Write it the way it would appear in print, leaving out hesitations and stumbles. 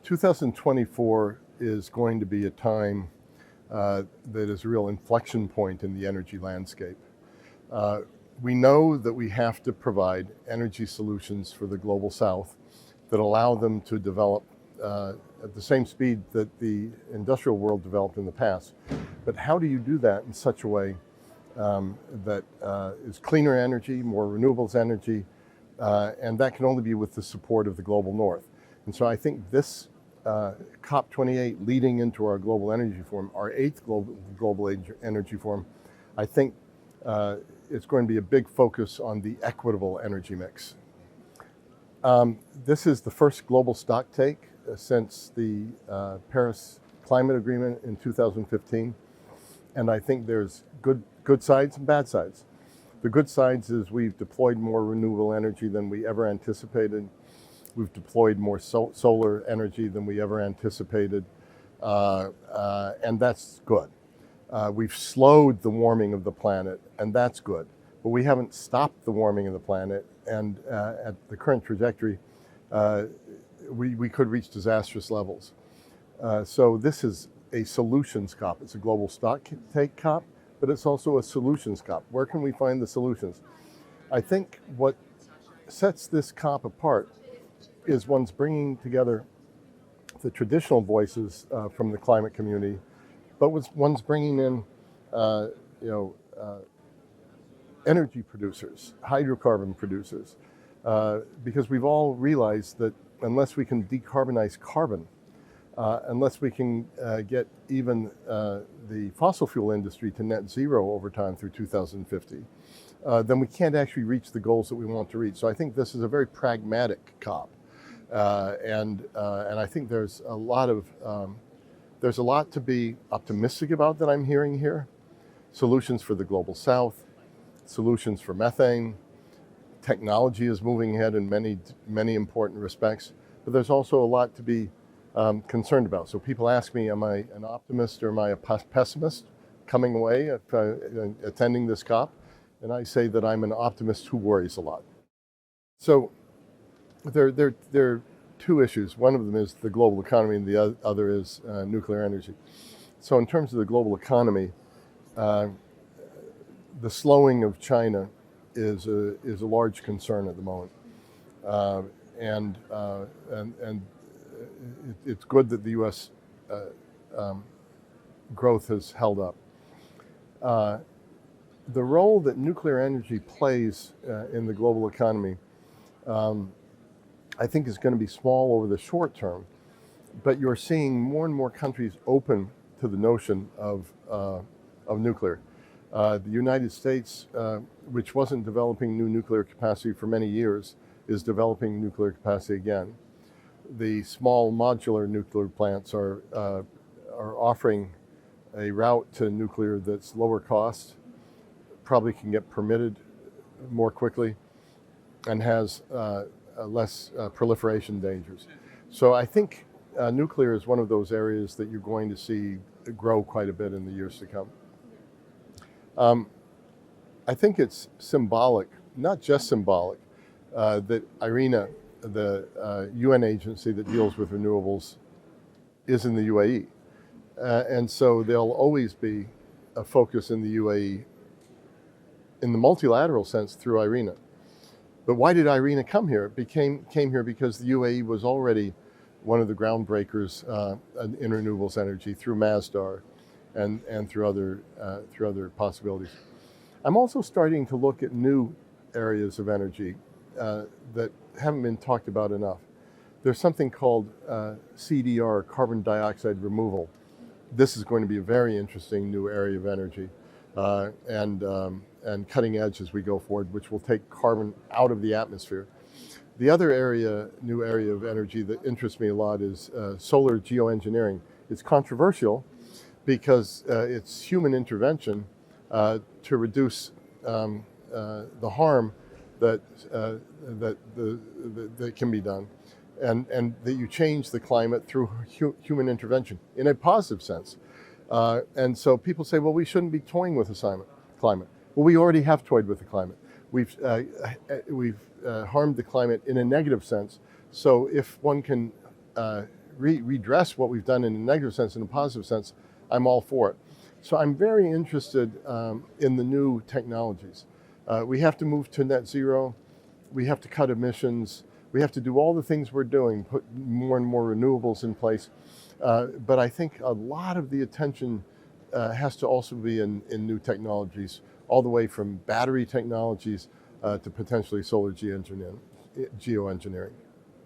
2024 is going to be a time that is a real inflection point in the energy landscape. We know that we have to provide energy solutions for the global south that allow them to develop at the same speed that the industrial world developed in the past. But how do you do that in such a way that is cleaner energy, more renewables energy, and that can only be with the support of the global north. And so I think this COP28 leading into our Global Energy Forum, our 8th Global Energy Forum, I think it's going to be a big focus on the equitable energy mix. This is the first global stock take since the Paris Climate Agreement in 2015. And I think there's good sides and bad sides. The good sides is we've deployed more renewable energy than we ever anticipated. We've deployed more solar energy than we ever anticipated, and that's good. We've slowed the warming of the planet, and that's good. But we haven't stopped the warming of the planet, and at the current trajectory, we could reach disastrous levels. So this is a solutions COP. It's a global stock take COP, but it's also a solutions COP. Where can we find the solutions? I think what sets this COP apart is one's bringing together the traditional voices from the climate community, but one's bringing in, energy producers, hydrocarbon producers, because we've all realized that unless we can decarbonize carbon, unless we can get even the fossil fuel industry to net zero over time through 2050, then we can't actually reach the goals that we want to reach. So I think this is a very pragmatic COP. And I think there's a lot to be optimistic about that I'm hearing here. Solutions for the global south, solutions for methane. Technology is moving ahead in many important respects, but there's also a lot to be concerned about. So people ask me, am I an optimist or am I a pessimist coming away attending this COP? And I say that I'm an optimist who worries a lot. So there are two issues. One of them is the global economy, and the other is nuclear energy. So in terms of the global economy, the slowing of China is a large concern at the moment, and it's good that the U.S. Growth has held up. The role that nuclear energy plays in the global economy, I think is going to be small over the short term, but you're seeing more and more countries open to the notion of nuclear. The United States, which wasn't developing new nuclear capacity for many years, is developing nuclear capacity again. The small modular nuclear plants are offering a route to nuclear that's lower cost, probably can get permitted more quickly, and has less proliferation dangers. So I think nuclear is one of those areas that you're going to see grow quite a bit in the years to come. I think it's symbolic, not just symbolic, that IRENA, the UN agency that deals with renewables, is in the UAE. And so there'll always be a focus in the UAE in the multilateral sense through IRENA. But why did IRENA come here? It came here because the UAE was already one of the groundbreakers in renewables energy through Masdar and through other possibilities. I'm also starting to look at new areas of energy that haven't been talked about enough. There's something called CDR, carbon dioxide removal. This is going to be a very interesting new area of energy and cutting edge as we go forward, which will take carbon out of the atmosphere. The other new area of energy that interests me a lot is solar geoengineering. It's controversial because it's human intervention to reduce the harm that can be done, and that you change the climate through human intervention in a positive sense. And so people say, well, we shouldn't be toying with the climate. Well, we already have toyed with the climate. We've harmed the climate in a negative sense. So if one can redress what we've done in a negative sense, in a positive sense, I'm all for it. So I'm very interested in the new technologies. We have to move to net zero. We have to cut emissions. We have to do all the things we're doing, put more and more renewables in place. But I think a lot of the attention has to also be in new technologies, all the way from battery technologies to potentially solar geoengineering.